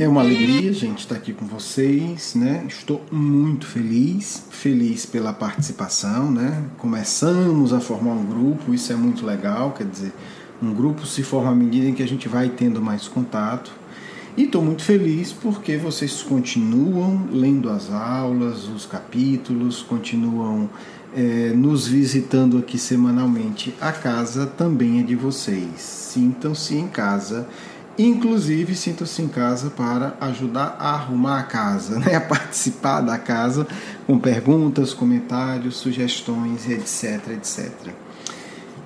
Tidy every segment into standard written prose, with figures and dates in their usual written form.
É uma alegria, gente, estar aqui com vocês, né? Estou muito feliz pela participação, né? Começamos a formar um grupo, isso é muito legal, quer dizer, um grupo se forma à medida em que a gente vai tendo mais contato. E estou muito feliz porque vocês continuam lendo as aulas, os capítulos, continuam nos visitando aqui semanalmente. A casa também é de vocês. Sintam-se em casa. Inclusive, sintam-se em casa para ajudar a arrumar a casa, né? A participar da casa com perguntas, comentários, sugestões, etc.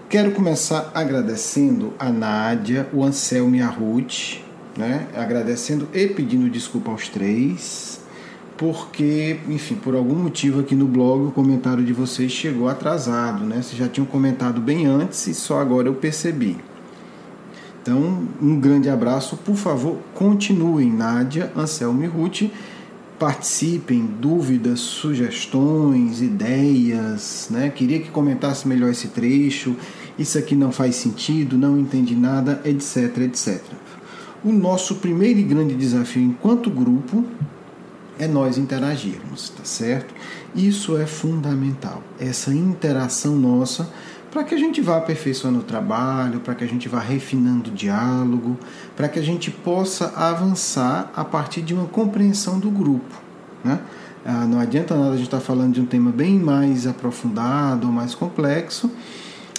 Quero começar agradecendo a Nádia, o Anselmo e a Ruth, né? Agradecendo e pedindo desculpa aos três, porque, enfim, por algum motivo aqui no blog o comentário de vocês chegou atrasado, né? Vocês já tinham comentado bem antes e só agora eu percebi. Então, um grande abraço, por favor, continuem, Nádia, Anselmo e Ruth, participem, dúvidas, sugestões, ideias, né? Queria que comentasse melhor esse trecho, isso aqui não faz sentido, não entendi nada, etc. O nosso primeiro e grande desafio enquanto grupo é nós interagirmos, tá certo? Isso é fundamental, essa interação nossa, para que a gente vá aperfeiçoando o trabalho, para que a gente vá refinando o diálogo, para que a gente possa avançar a partir de uma compreensão do grupo, né? Não adianta nada a gente estar falando de um tema bem mais aprofundado ou mais complexo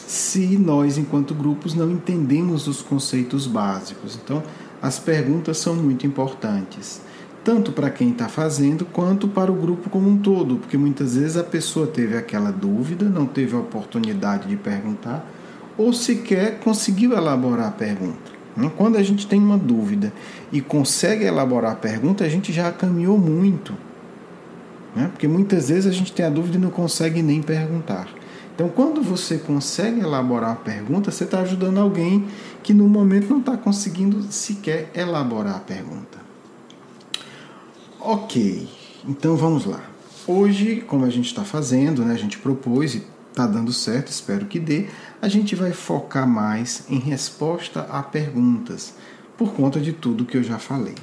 se nós, enquanto grupos, não entendemos os conceitos básicos. Então, as perguntas são muito importantes, tanto para quem está fazendo, quanto para o grupo como um todo, porque muitas vezes a pessoa teve aquela dúvida, não teve a oportunidade de perguntar, ou sequer conseguiu elaborar a pergunta. Quando a gente tem uma dúvida e consegue elaborar a pergunta, a gente já caminhou muito, né? Porque muitas vezes a gente tem a dúvida e não consegue nem perguntar. Então, quando você consegue elaborar a pergunta, você está ajudando alguém que no momento não está conseguindo sequer elaborar a pergunta. Ok, então vamos lá. Hoje, como a gente está fazendo, né, a gente propôs e está dando certo, espero que dê, a gente vai focar mais em resposta a perguntas, por conta de tudo que eu já falei.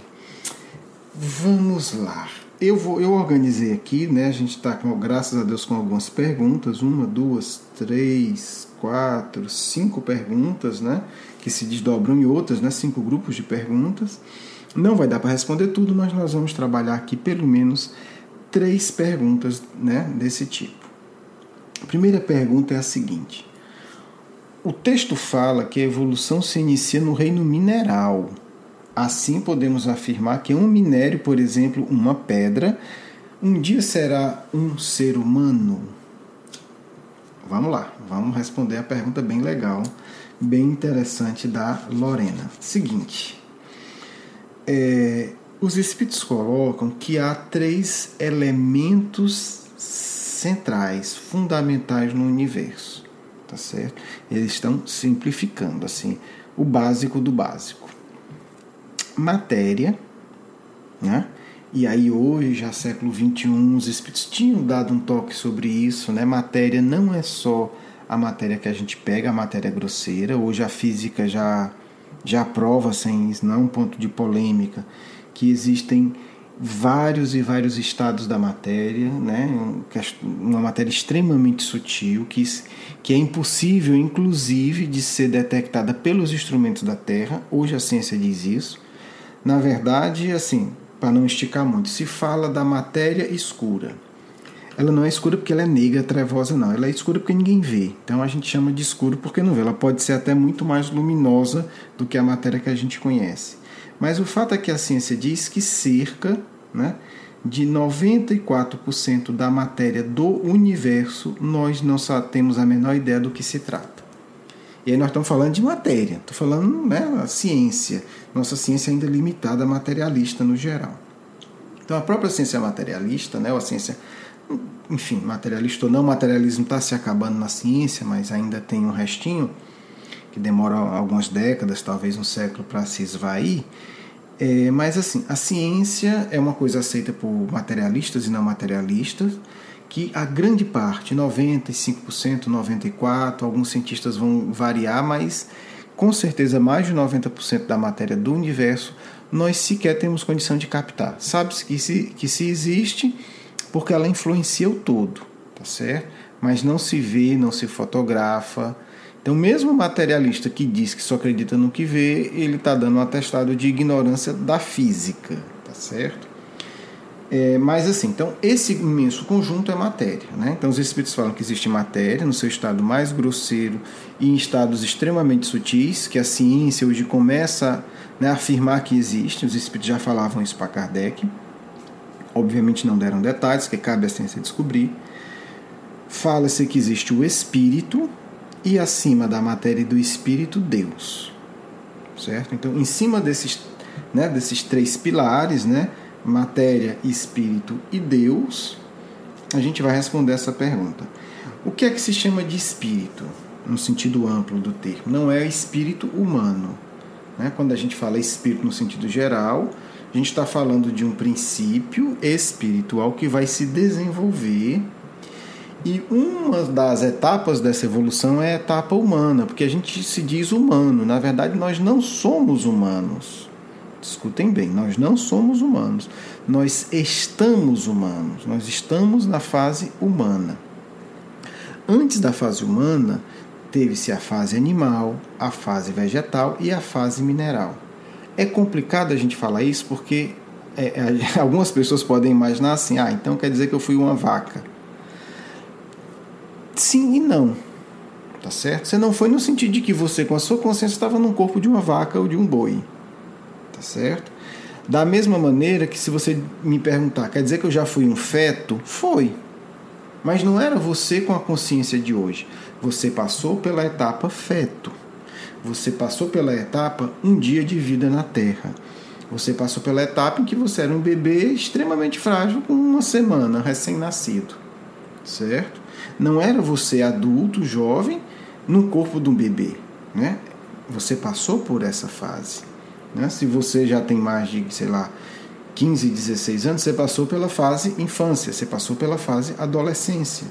Vamos lá. Eu organizei aqui, né, a gente está, graças a Deus, com algumas perguntas, 1, 2, 3, 4, 5 perguntas, né, que se desdobram em outras, né, 5 grupos de perguntas. Não vai dar para responder tudo, mas nós vamos trabalhar aqui pelo menos 3 perguntas, né, desse tipo. A primeira pergunta é a seguinte: o texto fala que a evolução se inicia no reino mineral. Assim podemos afirmar que um minério, por exemplo, uma pedra, um dia será um ser humano? Vamos lá, vamos responder a pergunta bem legal, bem interessante da Lorena. Seguinte. Os espíritos colocam que há 3 elementos centrais, fundamentais no universo, tá certo? Eles estão simplificando assim, o básico do básico. Matéria, né? E aí hoje, já século XXI, os espíritos tinham dado um toque sobre isso, né? Matéria não é só a matéria que a gente pega, a matéria grosseira. Hoje a física já prova, sem isso, não é um ponto de polêmica, que existem vários e vários estados da matéria, né? Uma matéria extremamente sutil, que é impossível, inclusive, de ser detectada pelos instrumentos da Terra. Hoje a ciência diz isso. Na verdade, assim, para não esticar muito, se fala da matéria escura. Ela não é escura porque ela é negra, trevosa, não. Ela é escura porque ninguém vê. Então a gente chama de escuro porque não vê. Ela pode ser até muito mais luminosa do que a matéria que a gente conhece. Mas o fato é que a ciência diz que cerca, né, de 94% da matéria do universo nós não temos a menor ideia do que se trata. E aí nós estamos falando de matéria. Estou falando, né, a ciência. Nossa ciência ainda é limitada, materialista no geral. Então a própria ciência materialista, né, ou a ciência... Enfim, materialista ou não, materialismo está se acabando na ciência, mas ainda tem um restinho, que demora algumas décadas, talvez um século para se esvair. Mas assim, a ciência é uma coisa aceita por materialistas e não materialistas, que a grande parte, 95%, 94%, alguns cientistas vão variar, mas com certeza mais de 90% da matéria do universo nós sequer temos condição de captar. Sabe-se que se existe porque ela influencia o todo, tá certo? Mas não se vê, não se fotografa. Então, mesmo o materialista que diz que só acredita no que vê, ele está dando um atestado de ignorância da física, tá certo? Mas assim, então esse imenso conjunto é matéria, né? Então os espíritos falam que existe matéria no seu estado mais grosseiro e em estados extremamente sutis, que a ciência hoje começa, né, a afirmar que existe. Os espíritos já falavam isso para Kardec, obviamente não deram detalhes, que cabe à ciência descobrir. Fala-se que existe o espírito e acima da matéria e do espírito, Deus, certo? Então, em cima desses três pilares, né, matéria, espírito e Deus, a gente vai responder essa pergunta. O que é que se chama de espírito, no sentido amplo do termo? Não é espírito humano, né? Quando a gente fala espírito no sentido geral, a gente está falando de um princípio espiritual que vai se desenvolver, e uma das etapas dessa evolução é a etapa humana, porque a gente se diz humano. Na verdade, nós não somos humanos. Escutem bem, nós não somos humanos. Nós estamos humanos. Nós estamos na fase humana. Antes da fase humana, teve-se a fase animal, a fase vegetal e a fase mineral. É complicado a gente falar isso porque algumas pessoas podem imaginar assim, então quer dizer que eu fui uma vaca. Sim e não, tá certo? Você não foi no sentido de que você, com a sua consciência, estava no corpo de uma vaca ou de um boi, tá certo? Da mesma maneira que se você me perguntar, quer dizer que eu já fui um feto? Foi, mas não era você com a consciência de hoje. Você passou pela etapa feto, você passou pela etapa um dia de vida na Terra, você passou pela etapa em que você era um bebê extremamente frágil com uma semana, recém-nascido, certo? Não era você adulto, jovem, no corpo de um bebê, né? Você passou por essa fase, né? Se você já tem mais de, 15, 16 anos, você passou pela fase infância, você passou pela fase adolescência,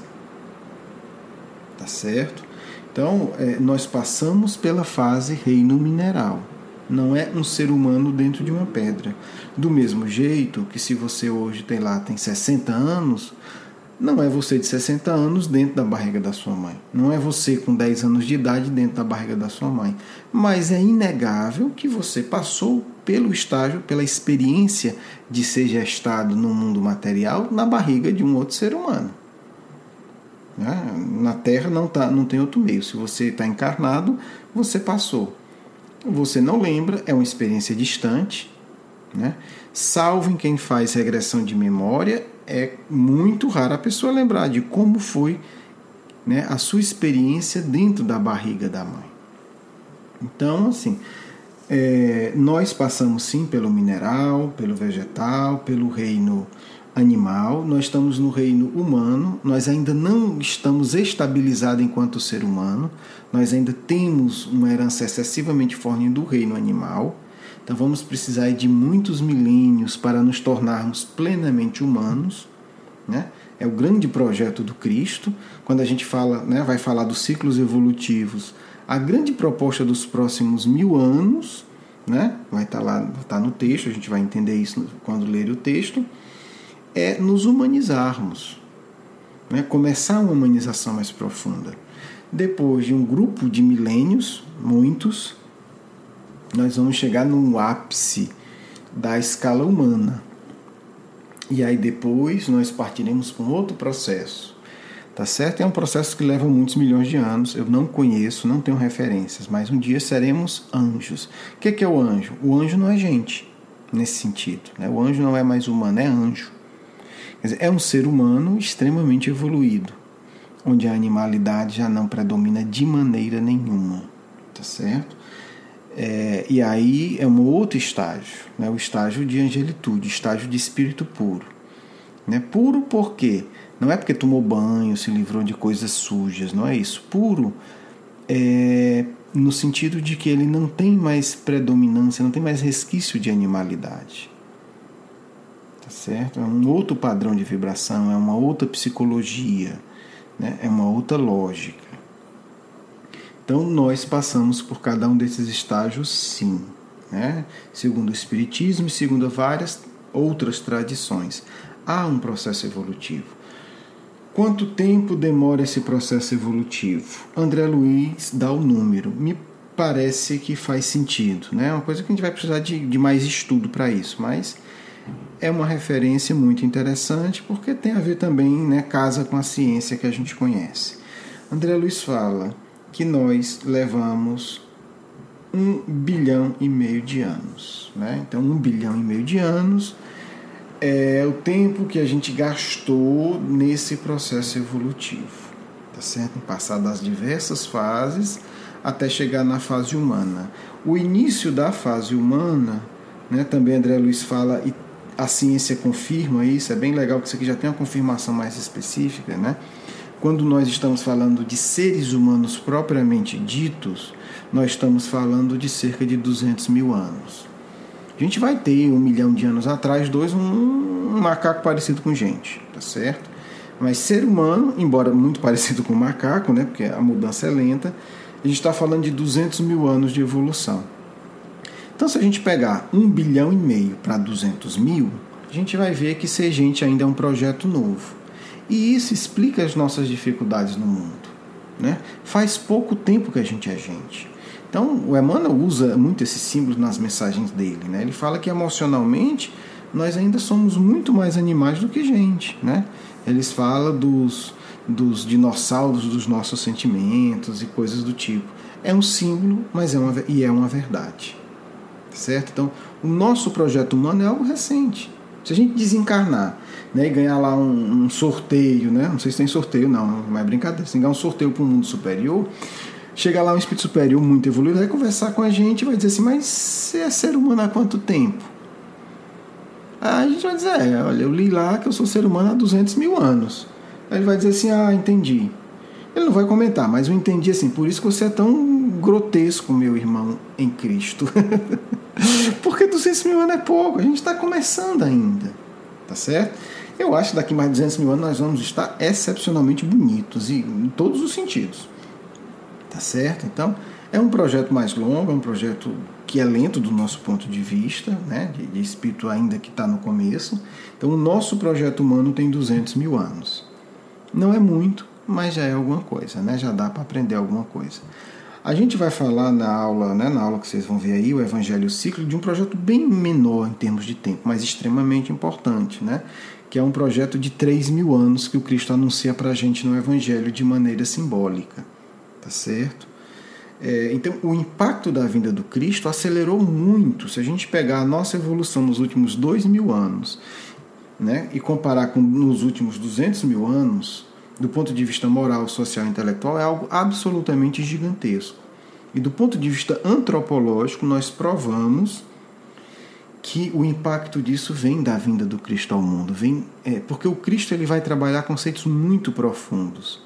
tá certo? Então, nós passamos pela fase reino mineral. Não é um ser humano dentro de uma pedra. Do mesmo jeito que se você hoje tem 60 anos... Não é você de 60 anos dentro da barriga da sua mãe. Não é você com 10 anos de idade dentro da barriga da sua mãe. Mas é inegável que você passou pelo estágio, pela experiência de ser gestado no mundo material na barriga de um outro ser humano. Na Terra não tem outro meio. Se você está encarnado, você passou. Você não lembra, é uma experiência distante, né? Salvo em quem faz regressão de memória, é muito raro a pessoa lembrar de como foi, né, a sua experiência dentro da barriga da mãe. Então, assim, nós passamos sim pelo mineral, pelo vegetal, pelo reino animal, nós estamos no reino humano, nós ainda não estamos estabilizados enquanto ser humano, nós ainda temos uma herança excessivamente forte do reino animal. Então vamos precisar de muitos milênios para nos tornarmos plenamente humanos, né? É o grande projeto do Cristo. Quando a gente fala, né, vai falar dos ciclos evolutivos, a grande proposta dos próximos 1000 anos, né, vai estar lá, está no texto, a gente vai entender isso quando ler o texto, é nos humanizarmos, né, começar uma humanização mais profunda. Depois de um grupo de milênios, muitos, nós vamos chegar no ápice da escala humana. E aí depois nós partiremos para um outro processo. Tá certo? É um processo que leva muitos milhões de anos. Eu não conheço, não tenho referências, mas um dia seremos anjos. O que é o anjo? O anjo não é gente, nesse sentido, né? O anjo não é mais humano, é anjo. Quer dizer, é um ser humano extremamente evoluído, onde a animalidade já não predomina de maneira nenhuma. Tá certo? E aí é um outro estágio, né? O estágio de angelitude, estágio de espírito puro, né? Puro por quê? Não é porque tomou banho, se livrou de coisas sujas, não é isso. Puro no sentido de que ele não tem mais predominância, não tem mais resquício de animalidade, tá certo? É um outro padrão de vibração, é uma outra psicologia, né? É uma outra lógica. Então, nós passamos por cada um desses estágios, sim. né? Segundo o Espiritismo e segundo várias outras tradições. Há um processo evolutivo. Quanto tempo demora esse processo evolutivo? André Luiz dá o número. Me parece que faz sentido, né? É uma coisa que a gente vai precisar de mais estudo para isso, mas é uma referência muito interessante porque tem a ver também, né, casa com a ciência que a gente conhece. André Luiz fala que nós levamos 1,5 bilhão de anos, né? Então 1,5 bilhão de anos é o tempo que a gente gastou nesse processo evolutivo, tá certo? Em passar das diversas fases até chegar na fase humana. O início da fase humana, né, também André Luiz fala, e a ciência confirma isso, é bem legal que isso aqui já tem uma confirmação mais específica, né? Quando nós estamos falando de seres humanos propriamente ditos, nós estamos falando de cerca de 200 mil anos. A gente vai ter 1 milhão de anos atrás, um macaco parecido com gente, tá certo? Mas ser humano, embora muito parecido com macaco, né, porque a mudança é lenta, a gente está falando de 200 mil anos de evolução. Então, se a gente pegar 1,5 bilhão para 200 mil, a gente vai ver que ser gente ainda é um projeto novo. E isso explica as nossas dificuldades no mundo, né? Faz pouco tempo que a gente é gente. Então, o Emmanuel usa muito esses símbolos nas mensagens dele, né? Ele fala que emocionalmente nós ainda somos muito mais animais do que gente, né? Eles falam dos dinossauros dos nossos sentimentos e coisas do tipo. É um símbolo, mas é uma verdade. Certo? Então, o nosso projeto humano é algo recente. Se a gente desencarnar, né, e ganhar lá um sorteio, né? Não sei se tem sorteio, não é brincadeira. Se ganhar um sorteio para um mundo superior, chega lá um espírito superior muito evoluído, vai conversar com a gente e vai dizer assim: mas você é ser humano há quanto tempo? Aí a gente vai dizer: olha, eu li lá que eu sou ser humano há 200 mil anos. Aí ele vai dizer assim: entendi. Ele não vai comentar, mas eu entendi assim: por isso que você é tão grotesco, meu irmão em Cristo. Porque 200 mil anos é pouco, a gente está começando ainda, tá certo? Eu acho que daqui mais 200 mil anos nós vamos estar excepcionalmente bonitos, e em todos os sentidos, tá certo? Então, é um projeto mais longo, é um projeto que é lento do nosso ponto de vista, né? De espírito ainda que está no começo. Então, o nosso projeto humano tem 200 mil anos. Não é muito, mas já é alguma coisa, né? Já dá para aprender alguma coisa. A gente vai falar na aula, né, na aula que vocês vão ver aí, o Evangelho Cíclico, de um projeto bem menor em termos de tempo, mas extremamente importante, né? Que é um projeto de 3.000 anos que o Cristo anuncia para a gente no Evangelho de maneira simbólica, tá certo? Então, o impacto da vinda do Cristo acelerou muito. Se a gente pegar a nossa evolução nos últimos 2.000 anos, né, e comparar com nos últimos 200 mil anos, do ponto de vista moral, social e intelectual, é algo absolutamente gigantesco. E do ponto de vista antropológico, nós provamos que o impacto disso vem da vinda do Cristo ao mundo. Porque o Cristo ele vai trabalhar conceitos muito profundos,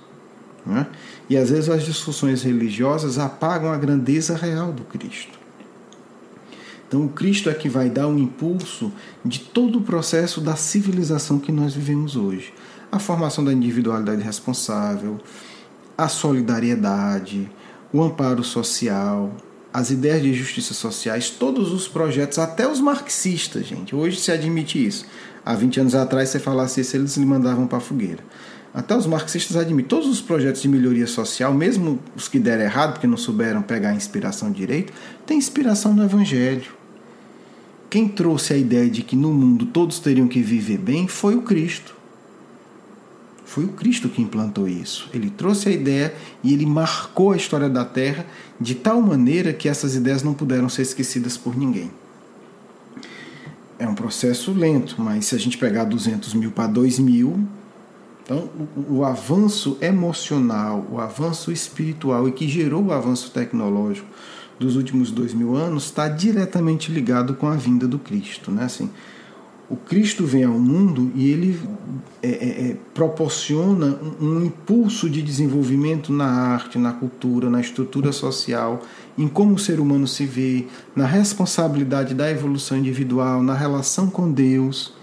né? E às vezes as discussões religiosas apagam a grandeza real do Cristo. Então o Cristo é que vai dar um impulso de todo o processo da civilização que nós vivemos hoje. A formação da individualidade responsável, a solidariedade, o amparo social, as ideias de justiça sociais, todos os projetos, até os marxistas, gente. Hoje se admite isso. Há 20 anos atrás, se você falasse isso, eles lhe mandavam para a fogueira. Até os marxistas admitem todos os projetos de melhoria social, mesmo os que deram errado, porque não souberam pegar a inspiração direito, tem inspiração no Evangelho. Quem trouxe a ideia de que no mundo todos teriam que viver bem foi o Cristo. Foi o Cristo que implantou isso. Ele trouxe a ideia e ele marcou a história da Terra de tal maneira que essas ideias não puderam ser esquecidas por ninguém. É um processo lento, mas se a gente pegar 200 mil para 2.000, então o avanço emocional, o avanço espiritual e que gerou o avanço tecnológico dos últimos 2.000 anos está diretamente ligado com a vinda do Cristo, né? Assim, o Cristo vem ao mundo e ele proporciona um impulso de desenvolvimento na arte, na cultura, na estrutura social, em como o ser humano se vê, na responsabilidade da evolução individual, na relação com Deus.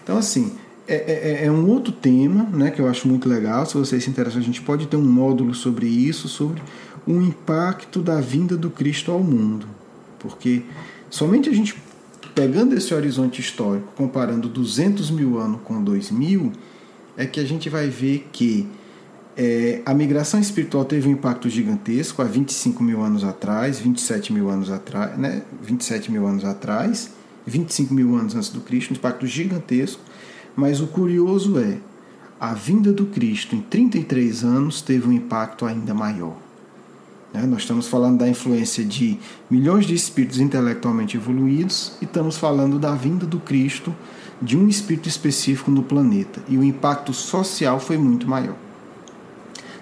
Então, assim, é um outro tema, né, que eu acho muito legal. Se vocês se interessam, a gente pode ter um módulo sobre isso, sobre o impacto da vinda do Cristo ao mundo. porque somente a gente pegando esse horizonte histórico, comparando 200 mil anos com 2000, é que a gente vai ver que a migração espiritual teve um impacto gigantesco há 25 mil anos atrás, 27 mil anos atrás, né? 27 mil anos atrás, 25 mil anos antes do Cristo, um impacto gigantesco, mas o curioso é, a vinda do Cristo em 33 anos teve um impacto ainda maior. Nós estamos falando da influência de milhões de espíritos intelectualmente evoluídos e estamos falando da vinda do Cristo, de um espírito específico no planeta. E o impacto social foi muito maior.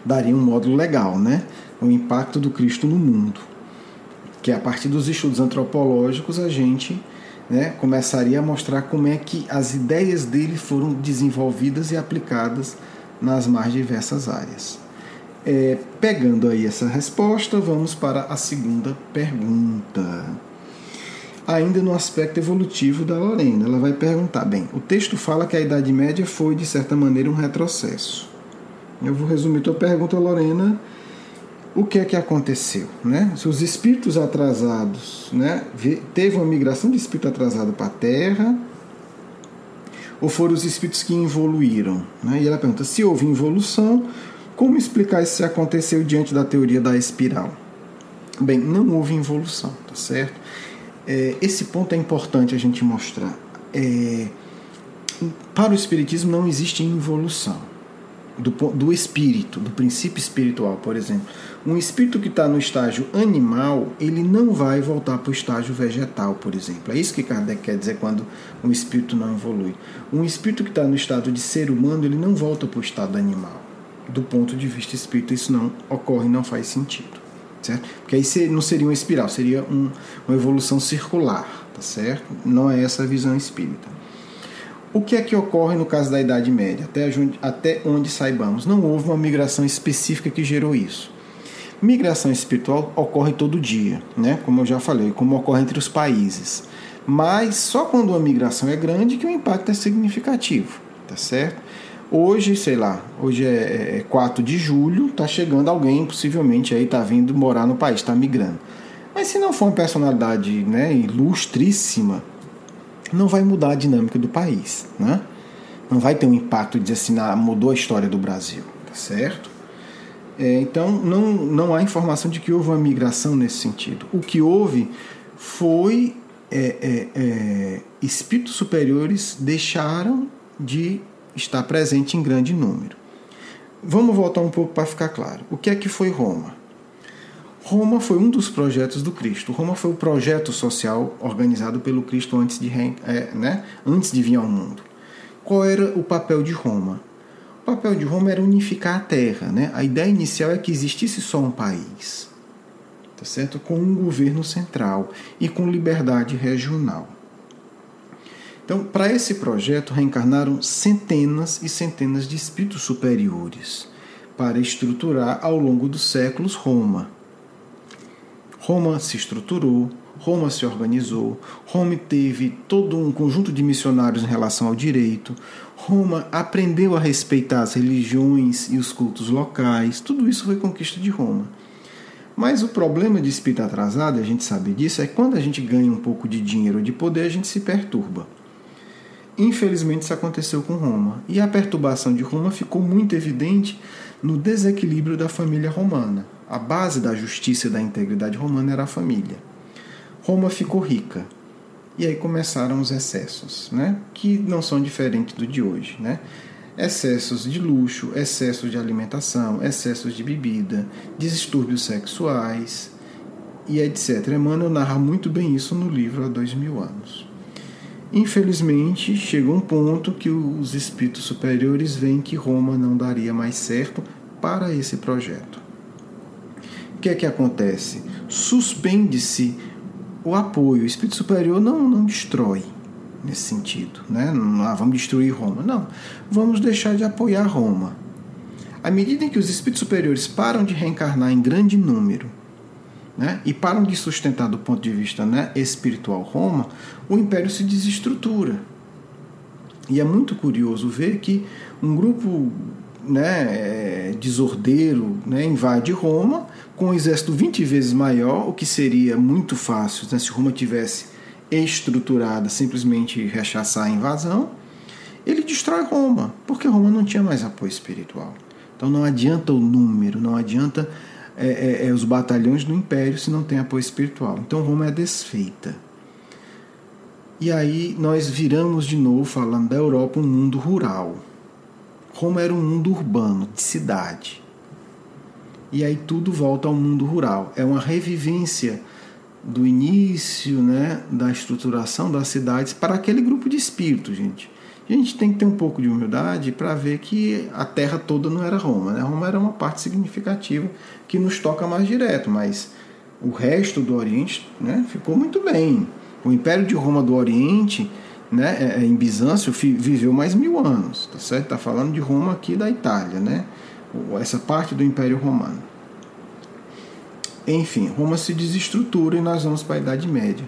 Daria um módulo legal, né? O impacto do Cristo no mundo. Que a partir dos estudos antropológicos a gente começaria a mostrar como é que as ideias dele foram desenvolvidas e aplicadas nas mais diversas áreas. Pegando aí essa resposta, vamos para a segunda pergunta. Ainda no aspecto evolutivo da Lorena, ela vai perguntar, o texto fala que a Idade Média foi, de certa maneira, um retrocesso. Eu vou resumir tua pergunta, Lorena. O que é que aconteceu? Se os espíritos atrasados, teve uma migração de espírito atrasado para a Terra, ou foram os espíritos que evoluíram? E ela pergunta, se houve involução, como explicar isso se aconteceu diante da teoria da espiral? Não houve involução, tá certo? Esse ponto é importante a gente mostrar. Para o Espiritismo não existe involução do espírito, do princípio espiritual, por exemplo. Um espírito que está no estágio animal, ele não vai voltar para o estágio vegetal, por exemplo. É isso que Kardec quer dizer quando um espírito não evolui. Um espírito que está no estado de ser humano, ele não volta para o estado animal. Do ponto de vista espírita, isso não ocorre, não faz sentido, certo? Porque aí não seria uma espiral, seria uma evolução circular, tá certo? Não é essa a visão espírita. O que é que ocorre no caso da Idade Média? Até onde saibamos, não houve uma migração específica que gerou isso. Migração espiritual ocorre todo dia, como eu já falei, como ocorre entre os países. Mas só quando uma migração é grande que o impacto é significativo, tá certo? Hoje, hoje é 4 de julho, está chegando alguém, possivelmente aí está vindo morar no país, está migrando. Mas se não for uma personalidade ilustríssima, não vai mudar a dinâmica do país, Não vai ter um impacto de dizer assim, mudou a história do Brasil, tá certo? Então, não há informação de que houve uma migração nesse sentido. O que houve foi espíritos superiores deixaram de estar presente em grande número. Vamos voltar um pouco para ficar claro. O que é que foi Roma? Roma foi um dos projetos do Cristo. Roma foi o projeto social organizado pelo Cristo antes de vir ao mundo. Qual era o papel de Roma? O papel de Roma era unificar a Terra. A ideia inicial é que existisse só um país, tá certo? Com um governo central e com liberdade regional. Então, para esse projeto, reencarnaram centenas e centenas de espíritos superiores para estruturar ao longo dos séculos Roma. Roma se estruturou, Roma se organizou, Roma teve todo um conjunto de missionários em relação ao direito, Roma aprendeu a respeitar as religiões e os cultos locais, tudo isso foi conquista de Roma. Mas o problema de espírito atrasado, a gente sabe disso, é que quando a gente ganha um pouco de dinheiro ou de poder, a gente se perturba. Infelizmente isso aconteceu com Roma, e a perturbação de Roma ficou muito evidente no desequilíbrio da família romana. A base da justiça e da integridade romana era a família. Roma ficou rica. E aí começaram os excessos, que não são diferentes do de hoje. Excessos de luxo, excessos de alimentação, excessos de bebida, distúrbios sexuais e etc. Emmanuel narra muito bem isso no livro Há 2000 anos. Infelizmente, chegou um ponto que os espíritos superiores veem que Roma não daria mais certo para esse projeto. O que é que acontece? Suspende-se o apoio. O espírito superior não destrói nesse sentido. Vamos destruir Roma. Não, vamos deixar de apoiar Roma. À medida em que os espíritos superiores param de reencarnar em grande número, e param de sustentar do ponto de vista espiritual Roma, o império se desestrutura. E é muito curioso ver que um grupo desordeiro invade Roma, com um exército 20 vezes maior, o que seria muito fácil, né, se Roma tivesse estruturada, simplesmente rechaçar a invasão. Ele destrói Roma, porque Roma não tinha mais apoio espiritual. Então não adianta o número, não adianta os batalhões do império se não tem apoio espiritual. Então Roma é desfeita. E aí nós viramos de novo, falando da Europa, um mundo rural. Roma era um mundo urbano, de cidade. E aí tudo volta ao mundo rural. É uma revivência do início, né, da estruturação das cidades para aquele grupo de espírito, gente. A gente tem que ter um pouco de humildade para ver que a terra toda não era Roma, né? Roma era uma parte significativa que nos toca mais direto, mas o resto do Oriente, né, ficou muito bem. O Império de Roma do Oriente, né, em Bizâncio, viveu mais 1000 anos, tá certo? Está falando de Roma aqui da Itália, né? Essa parte do Império Romano. Enfim, Roma se desestrutura e nós vamos para a Idade Média.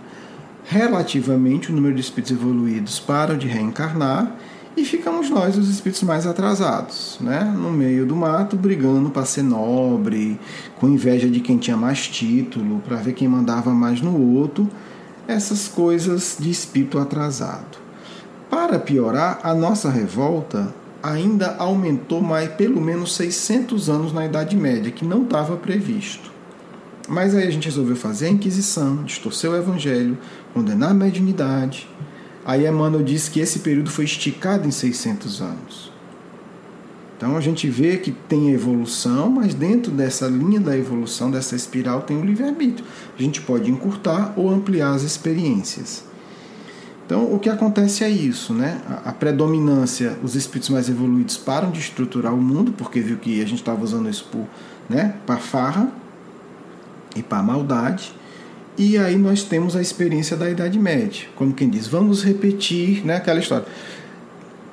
Relativamente, o número de espíritos evoluídos param de reencarnar e ficamos nós, os espíritos mais atrasados, né? No meio do mato, brigando para ser nobre, com inveja de quem tinha mais título, para ver quem mandava mais no outro, essas coisas de espírito atrasado. Para piorar, a nossa revolta ainda aumentou mais pelo menos 600 anos na Idade Média, que não estava previsto. Mas aí a gente resolveu fazer a Inquisição, distorcer o Evangelho, condenar a mediunidade. Aí Emmanuel disse que esse período foi esticado em 600 anos. Então a gente vê que tem evolução, mas dentro dessa linha da evolução, dessa espiral, tem o livre-arbítrio. A gente pode encurtar ou ampliar as experiências. Então o que acontece é isso, né? A predominância, os espíritos mais evoluídos param de estruturar o mundo, porque viu que a gente estava usando isso para farra e para maldade. E aí nós temos a experiência da Idade Média, como quem diz, vamos repetir, né, aquela história.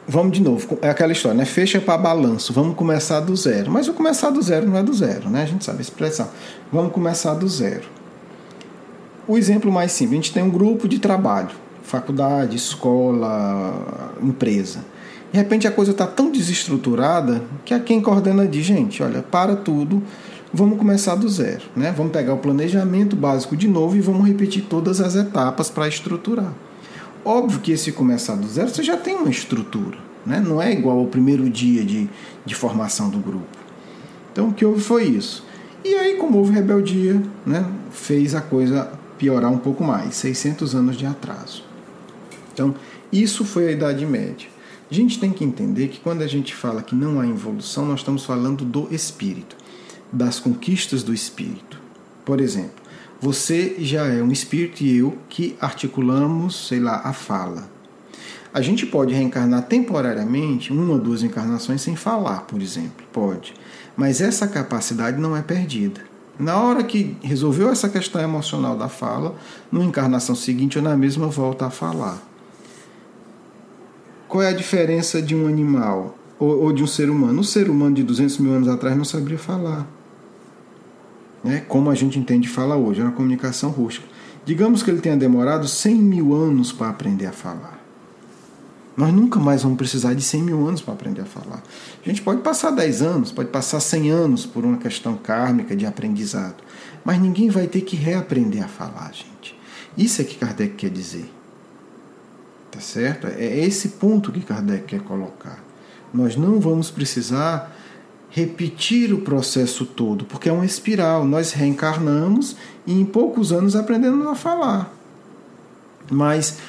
Vamos de novo, é aquela história, né? Fecha para balanço, vamos começar do zero. Mas o começar do zero não é do zero, né? A gente sabe a expressão. Vamos começar do zero. O exemplo mais simples, a gente tem um grupo de trabalho, faculdade, escola, empresa. De repente a coisa está tão desestruturada que a quem coordena diz, gente, olha, para tudo, vamos começar do zero, né? Vamos pegar o planejamento básico de novo e vamos repetir todas as etapas para estruturar. Óbvio que esse começar do zero você já tem uma estrutura, né? Não é igual ao primeiro dia de formação do grupo. Então o que houve foi isso. E aí, como houve rebeldia, né, fez a coisa piorar um pouco mais, 600 anos de atraso. Então isso foi a Idade Média. A gente tem que entender que quando a gente fala que não há evolução, nós estamos falando do espírito, das conquistas do espírito. Por exemplo, você já é um espírito e eu que articulamos, sei lá, a fala. A gente pode reencarnar temporariamente, 1 ou 2 encarnações sem falar, por exemplo, pode. Mas essa capacidade não é perdida. Na hora que resolveu essa questão emocional da fala, numa encarnação seguinte ou na mesma volta a falar. Qual é a diferença de um animal ou de um ser humano? O ser humano de 200 mil anos atrás não sabia falar, né? Como a gente entende fala hoje, é uma comunicação rústica. Digamos que ele tenha demorado 100 mil anos para aprender a falar. Nós nunca mais vamos precisar de 100 mil anos para aprender a falar. A gente pode passar 10 anos, pode passar 100 anos por uma questão kármica de aprendizado, mas ninguém vai ter que reaprender a falar, gente. Isso é que Kardec quer dizer. Tá certo? É esse ponto que Kardec quer colocar. Nós não vamos precisar repetir o processo todo, porque é uma espiral. Nós reencarnamos e em poucos anos aprendemos a falar. Mas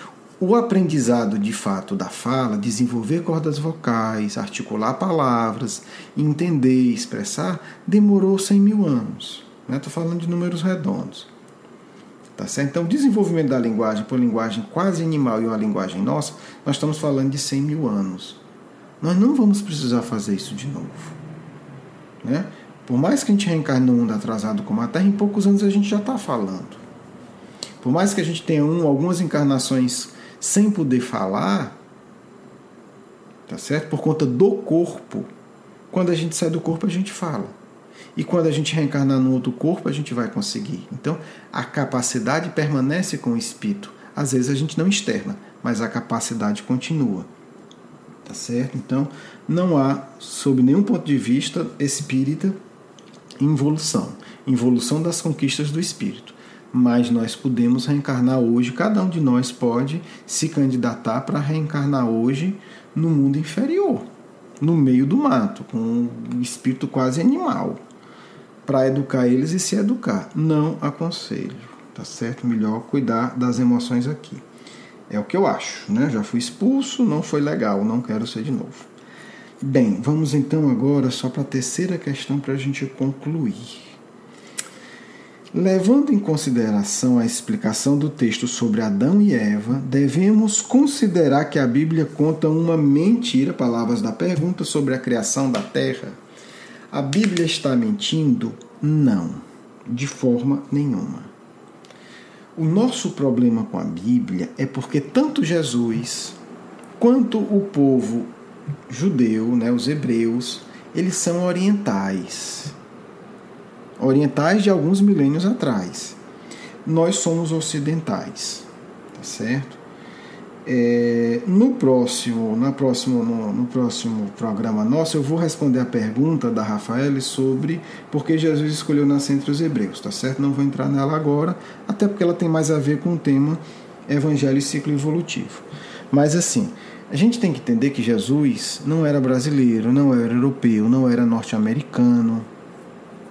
o aprendizado de fato da fala, desenvolver cordas vocais, articular palavras, entender e expressar, demorou 100 mil anos. Estou falando de números redondos. Tá certo? Então, o desenvolvimento da linguagem por linguagem quase animal e uma linguagem nossa, nós estamos falando de 100 mil anos. Nós não vamos precisar fazer isso de novo. Né? Por mais que a gente reencarne no mundo atrasado como a Terra, em poucos anos a gente já está falando. Por mais que a gente tenha algumas encarnações sem poder falar, tá certo? Por conta do corpo, quando a gente sai do corpo a gente fala. E quando a gente reencarnar no outro corpo, a gente vai conseguir. Então, a capacidade permanece com o espírito. Às vezes a gente não externa, mas a capacidade continua. Tá certo? Então, não há, sob nenhum ponto de vista espírita, involução. involução das conquistas do espírito. Mas nós podemos reencarnar hoje, cada um de nós pode se candidatar para reencarnar hoje no mundo inferior, no meio do mato, com um espírito quase animal, para educar eles e se educar. Não aconselho, tá certo? Melhor cuidar das emoções aqui. É o que eu acho, né? Já fui expulso, não foi legal, não quero ser de novo. Bem, vamos então agora só para a terceira questão para a gente concluir. Levando em consideração a explicação do texto sobre Adão e Eva, devemos considerar que a Bíblia conta uma mentira, palavras da pergunta, sobre a criação da terra. A Bíblia está mentindo? Não, de forma nenhuma. O nosso problema com a Bíblia é porque tanto Jesus quanto o povo judeu, né, os hebreus, eles são orientais. Orientais de alguns milênios atrás. Nós somos ocidentais, tá certo? No próximo programa nosso, eu vou responder a pergunta da Rafael sobre por que Jesus escolheu nascer entre os hebreus, tá certo? Não vou entrar nela agora, até porque ela tem mais a ver com o tema Evangelho e Ciclo Evolutivo. Mas assim, a gente tem que entender que Jesus não era brasileiro, não era europeu, não era norte-americano,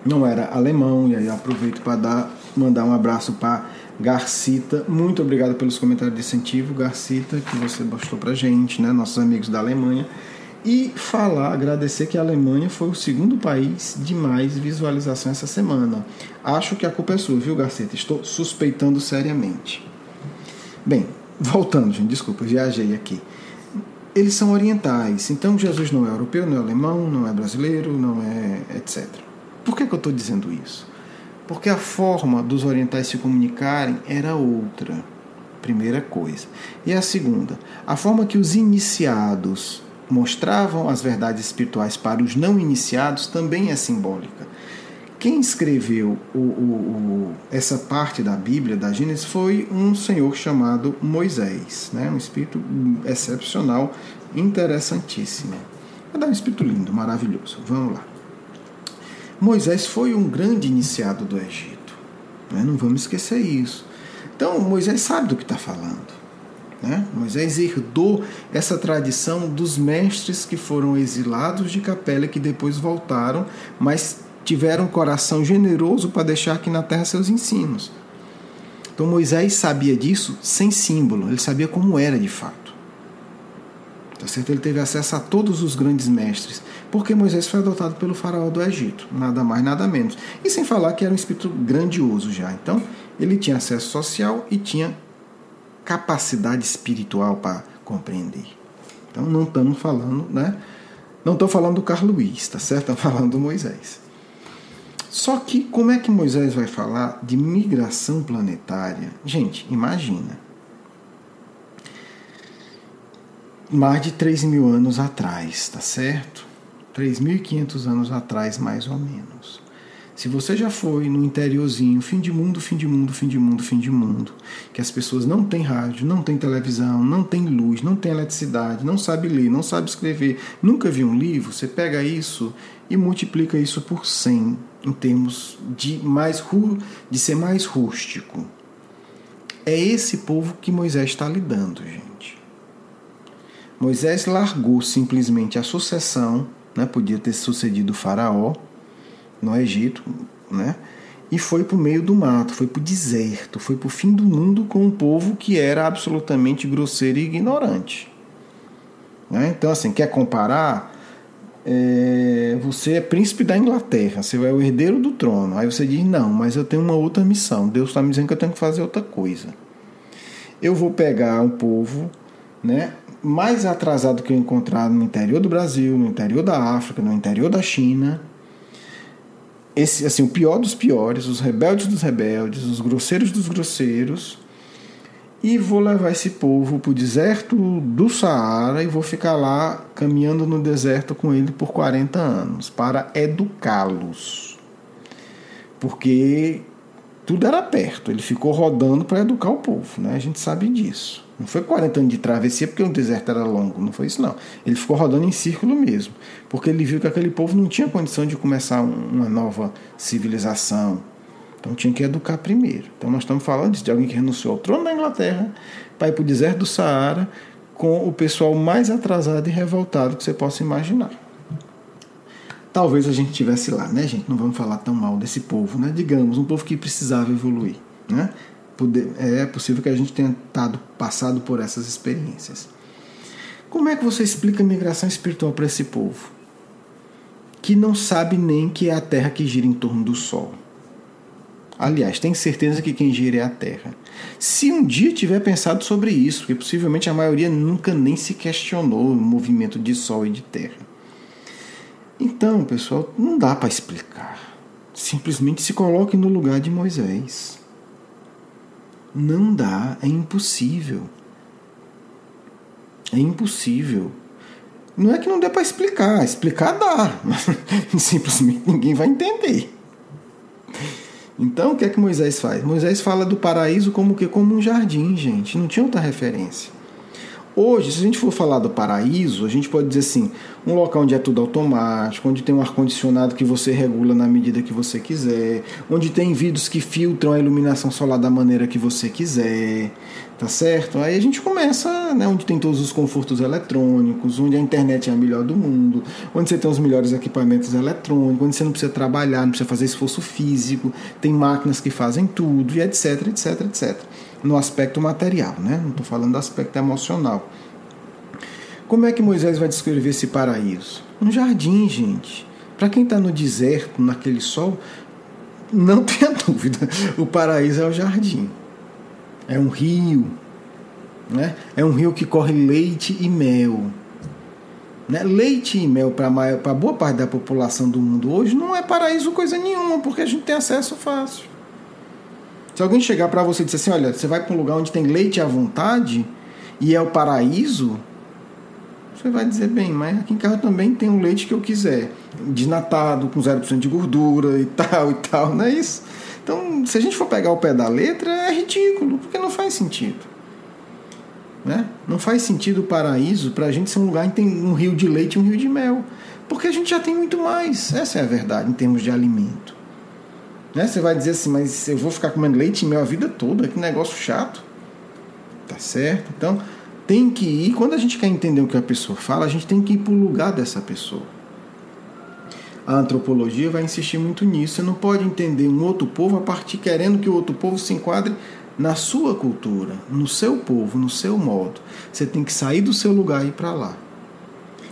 não era alemão. E aí eu aproveito para mandar um abraço para Garcita. Muito obrigado pelos comentários de incentivo, Garcita, que você mostrou pra gente, né? Nossos amigos da Alemanha. E agradecer que a Alemanha foi o segundo país de mais visualização essa semana. Acho que a culpa é sua, viu, Garcita? Estou suspeitando seriamente. Bem, voltando, gente, desculpa, viajei aqui. Eles são orientais, então Jesus não é europeu, não é alemão, não é brasileiro, não é etc. Por que eu estou dizendo isso? Porque a forma dos orientais se comunicarem era outra, primeira coisa. E a segunda, a forma que os iniciados mostravam as verdades espirituais para os não iniciados também é simbólica. Quem escreveu essa parte da Bíblia, da Gênesis, foi um senhor chamado Moisés, né? Um espírito excepcional, interessantíssimo. É um espírito lindo, maravilhoso. Vamos lá. Moisés foi um grande iniciado do Egito, né? Não vamos esquecer isso. Então, Moisés sabe do que está falando, né? Moisés herdou essa tradição dos mestres que foram exilados de Capela, que depois voltaram, mas tiveram um coração generoso para deixar aqui na terra seus ensinos. Então, Moisés sabia disso sem símbolo, ele sabia como era de fato. Tá certo? Ele teve acesso a todos os grandes mestres, porque Moisés foi adotado pelo faraó do Egito, nada mais, nada menos. E sem falar que era um espírito grandioso já. Então, ele tinha acesso social e tinha capacidade espiritual para compreender. Então, não estamos falando, né? Não estou falando do Carlos Luiz, tá certo? Estou falando do Moisés. Só que, como é que Moisés vai falar de migração planetária? Gente, imagina. Mais de 3.000 anos atrás, tá certo? 3.500 anos atrás, mais ou menos. Se você já foi no interiorzinho, fim de mundo, que as pessoas não têm rádio, não têm televisão, não têm luz, não têm eletricidade, não sabe ler, não sabe escrever, nunca viu um livro, você pega isso e multiplica isso por 100, em termos de ser mais rústico. É esse povo que Moisés está lidando, gente. Moisés largou simplesmente a sucessão, né, podia ter sucedido o faraó no Egito, né, e foi para o meio do mato, foi para o deserto, foi para o fim do mundo com um povo que era absolutamente grosseiro e ignorante. Né? Então, assim, quer comparar? Você é príncipe da Inglaterra, você é o herdeiro do trono. Aí você diz, não, mas eu tenho uma outra missão. Deus está me dizendo que eu tenho que fazer outra coisa. Eu vou pegar um povo, né, mais atrasado que eu encontrar no interior do Brasil, no interior da África, no interior da China, assim, o pior dos piores, os rebeldes dos rebeldes, os grosseiros dos grosseiros, e vou levar esse povo para o deserto do Saara e vou ficar lá caminhando no deserto com ele por 40 anos para educá-los. Porque tudo era perto. Ele ficou rodando para educar o povo, né? A gente sabe disso. Não foi 40 anos de travessia porque o deserto era longo, não foi isso não. Ele ficou rodando em círculo mesmo, porque ele viu que aquele povo não tinha condição de começar uma nova civilização. Então tinha que educar primeiro. Então nós estamos falando de alguém que renunciou ao trono da Inglaterra para ir para o deserto do Saara com o pessoal mais atrasado e revoltado que você possa imaginar. Talvez a gente estivesse lá, né, gente? Não vamos falar tão mal desse povo, né? Digamos, um povo que precisava evoluir, né? É possível que a gente tenha passado por essas experiências. Como é que você explica a migração espiritual para esse povo? Que não sabe nem que é a Terra que gira em torno do Sol. Aliás, tem certeza que quem gira é a Terra. Se um dia tiver pensado sobre isso, porque possivelmente a maioria nunca nem se questionou o movimento de Sol e de Terra. Então, pessoal, não dá para explicar. Simplesmente se coloque no lugar de Moisés. Não dá, é impossível. É impossível. Não é que não dê para explicar. Explicar dá, mas simplesmente ninguém vai entender. Então, o que é que Moisés faz? Moisés fala do paraíso como que? Como um jardim, gente. Não tinha outra referência. Hoje, se a gente for falar do paraíso, a gente pode dizer assim, um local onde é tudo automático, onde tem um ar-condicionado que você regula na medida que você quiser, onde tem vidros que filtram a iluminação solar da maneira que você quiser, tá certo? Aí a gente começa, né, onde tem todos os confortos eletrônicos, onde a internet é a melhor do mundo, onde você tem os melhores equipamentos eletrônicos, onde você não precisa trabalhar, não precisa fazer esforço físico, tem máquinas que fazem tudo, e etc, etc, etc. No aspecto material, né? Não estou falando do aspecto emocional. Como é que Moisés vai descrever esse paraíso? Um jardim, gente. Para quem está no deserto, naquele sol, não tenha dúvida, o paraíso é o jardim. É um rio, né? É um rio que corre leite e mel. Né? Leite e mel para boa parte da população do mundo hoje não é paraíso coisa nenhuma, porque a gente tem acesso fácil. Se alguém chegar para você e dizer assim, olha, você vai para um lugar onde tem leite à vontade e é o paraíso, você vai dizer, bem, mas aqui em casa também tem um leite que eu quiser, desnatado, com 0% de gordura e tal, não é isso? Então, se a gente for pegar o pé da letra, é ridículo, porque não faz sentido. Né? Não faz sentido o paraíso para a gente ser um lugar que tem um rio de leite e um rio de mel, porque a gente já tem muito mais, essa é a verdade, em termos de alimento. Né? Você vai dizer assim, mas eu vou ficar comendo leite e mel a vida toda, que negócio chato. Tá certo? Então, tem que ir, quando a gente quer entender o que a pessoa fala, a gente tem que ir para o lugar dessa pessoa. A antropologia vai insistir muito nisso. Você não pode entender um outro povo a partir querendo que o outro povo se enquadre na sua cultura, no seu povo, no seu modo. Você tem que sair do seu lugar e ir para lá.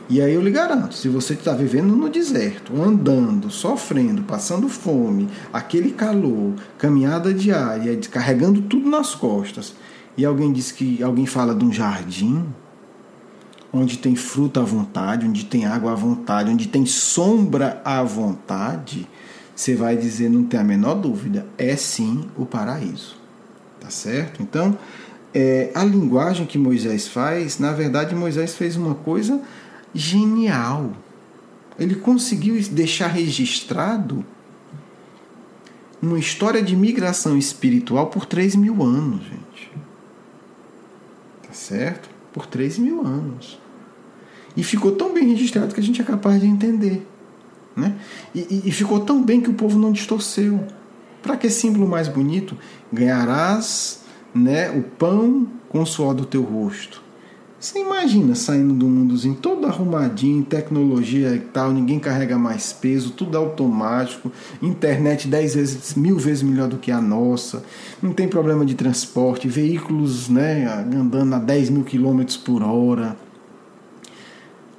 E aí eu lhe garanto, se você está vivendo no deserto, andando, sofrendo, passando fome, aquele calor, caminhada diária, carregando tudo nas costas, e alguém fala de um jardim, onde tem fruta à vontade, onde tem água à vontade, onde tem sombra à vontade, você vai dizer, não tem a menor dúvida, é sim o paraíso. Tá certo? Então, a linguagem que Moisés faz, na verdade, Moisés fez uma coisa genial. Ele conseguiu deixar registrado uma história de migração espiritual por 3.000 anos, gente. Tá certo? Por 3.000 anos. E ficou tão bem registrado que a gente é capaz de entender. Né? E ficou tão bem que o povo não distorceu. Para que símbolo mais bonito? Ganharás, né, o pão com o suor do teu rosto. Você imagina saindo do mundozinho todo arrumadinho, tecnologia e tal, ninguém carrega mais peso, tudo automático, internet 10.000 vezes melhor do que a nossa, não tem problema de transporte, veículos, né, andando a 10.000 km por hora.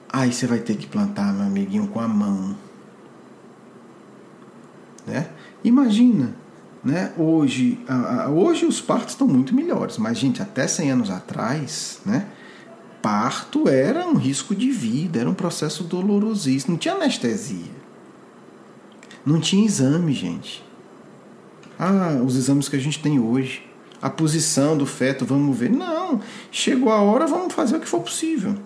Aí você vai ter que plantar, meu amiguinho, com a mão. Né? Imagina, né? Hoje os partos estão muito melhores, mas, gente, até 100 anos atrás, né? Parto era um risco de vida, era um processo dolorosíssimo, não tinha anestesia, não tinha exame, gente. Os exames que a gente tem hoje, a posição do feto, vamos ver, não, chegou a hora, vamos fazer o que for possível.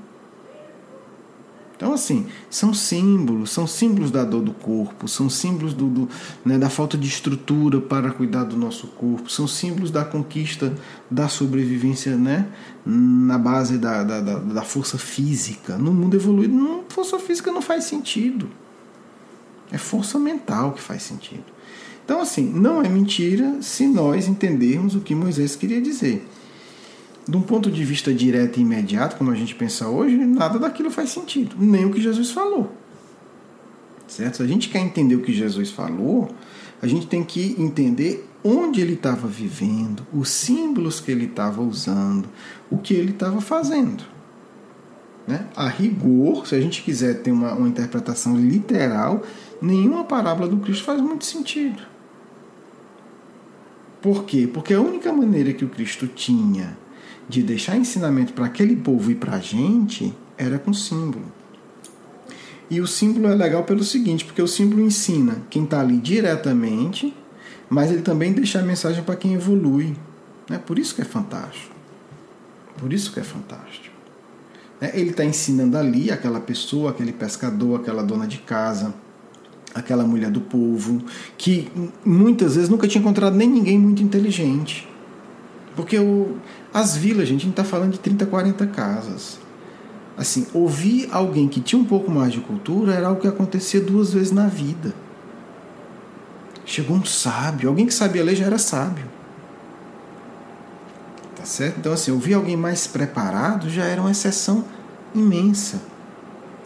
Então, assim, são símbolos da dor do corpo, são símbolos da falta de estrutura para cuidar do nosso corpo, são símbolos da conquista da sobrevivência, né, na base da força física. No mundo evoluído, força física não faz sentido. É força mental que faz sentido. Então, assim, não é mentira se nós entendermos o que Moisés queria dizer. De um ponto de vista direto e imediato, como a gente pensa hoje, nada daquilo faz sentido, nem o que Jesus falou. Certo? Se a gente quer entender o que Jesus falou, a gente tem que entender onde ele estava vivendo, os símbolos que ele estava usando, o que ele estava fazendo. Né? A rigor, se a gente quiser ter uma interpretação literal, nenhuma parábola do Cristo faz muito sentido. Por quê? Porque a única maneira que o Cristo tinha de deixar ensinamento para aquele povo e para a gente era com símbolo. E o símbolo é legal pelo seguinte, porque o símbolo ensina quem está ali diretamente, mas ele também deixa a mensagem para quem evolui. Né? Por isso que é fantástico. Por isso que é fantástico. Ele está ensinando ali aquela pessoa, aquele pescador, aquela dona de casa, aquela mulher do povo, que muitas vezes nunca tinha encontrado nem ninguém muito inteligente. Porque as vilas, gente, a gente está falando de 30, 40 casas. Assim, ouvir alguém que tinha um pouco mais de cultura era algo que acontecia 2 vezes na vida. Chegou um sábio, alguém que sabia ler já era sábio. Tá certo? Então, assim, ouvir alguém mais preparado já era uma exceção imensa.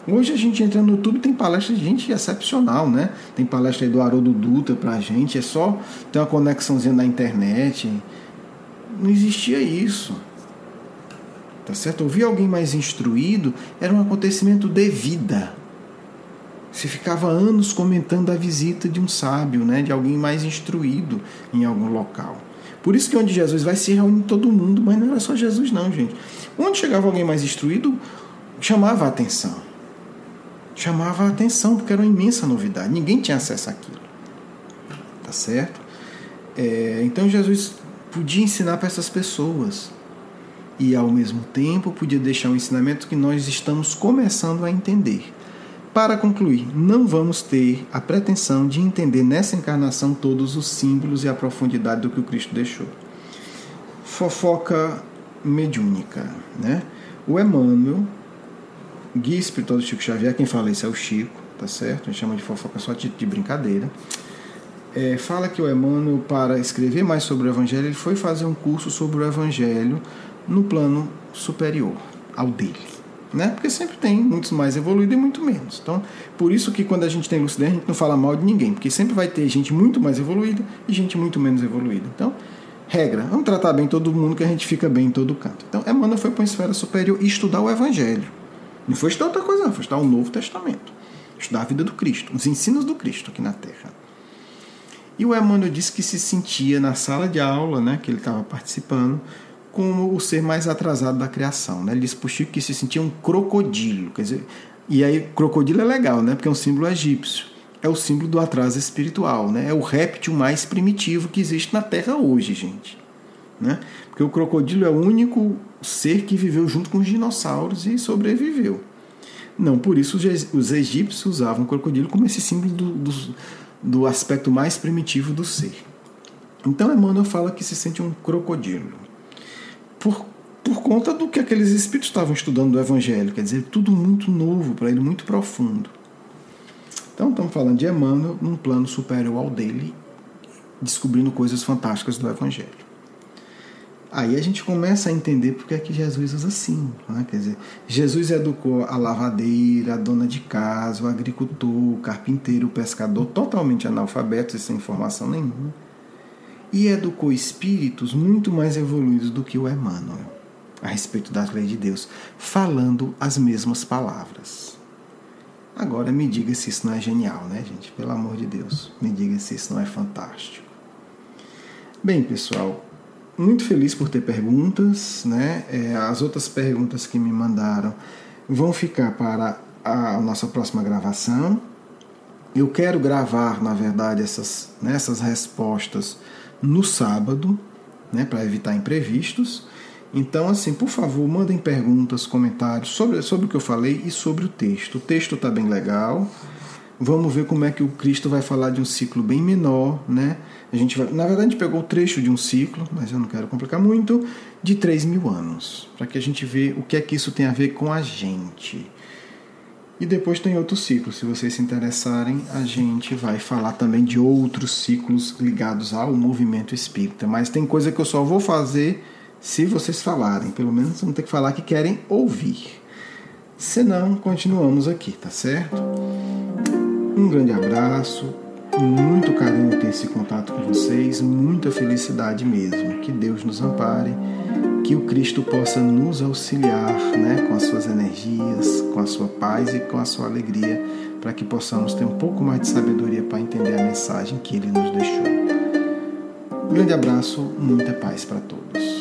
Hoje a gente entra no YouTube, tem palestra de gente excepcional, né? Tem palestra aí do Haroldo Dutra pra gente, é só ter uma conexãozinha na internet. Não existia isso. Tá certo? Ouvir alguém mais instruído era um acontecimento de vida. Você ficava anos comentando a visita de um sábio, né? De alguém mais instruído em algum local. Por isso que onde Jesus vai se reúne todo mundo, mas não era só Jesus não, gente. Onde chegava alguém mais instruído, chamava a atenção. Chamava a atenção, porque era uma imensa novidade. Ninguém tinha acesso àquilo. Tá certo? Então Jesus podia ensinar para essas pessoas. E ao mesmo tempo podia deixar um ensinamento que nós estamos começando a entender. Para concluir, não vamos ter a pretensão de entender nessa encarnação todos os símbolos e a profundidade do que o Cristo deixou. Fofoca mediúnica, né? O Emmanuel, guia espiritual do Chico Xavier, quem fala isso é o Chico, tá certo? A gente chama de fofoca só de brincadeira. Fala que o Emmanuel, para escrever mais sobre o Evangelho, ele foi fazer um curso sobre o Evangelho no plano superior ao dele. Né? Porque sempre tem muitos mais evoluídos e muito menos. Então, por isso que quando a gente tem lucidez, a gente não fala mal de ninguém, porque sempre vai ter gente muito mais evoluída e gente muito menos evoluída. Então, regra, vamos tratar bem todo mundo que a gente fica bem em todo canto. Então, Emmanuel foi para uma esfera superior estudar o Evangelho. Não foi estudar outra coisa, não, foi estudar o Novo Testamento. Estudar a vida do Cristo, os ensinos do Cristo aqui na Terra. E o Emmanuel disse que se sentia na sala de aula, né, que ele estava participando, como o ser mais atrasado da criação. Né? Ele disse para o Chico que se sentia um crocodilo. Quer dizer, e aí, crocodilo é legal, né? Porque é um símbolo egípcio. É o símbolo do atraso espiritual. Né? É o réptil mais primitivo que existe na Terra hoje, gente. Né? Porque o crocodilo é o único ser que viveu junto com os dinossauros e sobreviveu. Não, por isso os egípcios usavam o crocodilo como esse símbolo do aspecto mais primitivo do ser. Então, Emmanuel fala que se sente um crocodilo. Por conta do que aqueles espíritos estavam estudando do Evangelho, quer dizer, tudo muito novo para ele, muito profundo. Então estamos falando de Emmanuel num plano superior ao dele, descobrindo coisas fantásticas do Evangelho. Aí a gente começa a entender porque é que Jesus usa assim. Né? Quer dizer, Jesus educou a lavadeira, a dona de casa, o agricultor, o carpinteiro, o pescador, totalmente analfabetos e sem informação nenhuma. E educou espíritos muito mais evoluídos do que o Emmanuel a respeito das leis de Deus, falando as mesmas palavras. Agora me diga se isso não é genial, né, gente? Pelo amor de Deus, me diga se isso não é fantástico. Bem, pessoal, muito feliz por ter perguntas, né? As outras perguntas que me mandaram vão ficar para a nossa próxima gravação. Eu quero gravar, na verdade, essas respostas no sábado, né, para evitar imprevistos. Então, assim, por favor, mandem perguntas, comentários sobre o que eu falei e sobre o texto. O texto está bem legal. Vamos ver como é que o Cristo vai falar de um ciclo bem menor, né? Na verdade, a gente pegou o trecho de um ciclo, mas eu não quero complicar muito, de 3.000 anos, para que a gente veja o que é que isso tem a ver com a gente. E depois tem outro ciclo, se vocês se interessarem, a gente vai falar também de outros ciclos ligados ao movimento espírita. Mas tem coisa que eu só vou fazer se vocês falarem, pelo menos vão ter que falar que querem ouvir. Senão, continuamos aqui, tá certo? Um grande abraço, muito carinho ter esse contato com vocês, muita felicidade mesmo. Que Deus nos ampare, que o Cristo possa nos auxiliar, né, com as suas energias, com a sua paz e com a sua alegria, para que possamos ter um pouco mais de sabedoria para entender a mensagem que Ele nos deixou. Um grande abraço, muita paz para todos.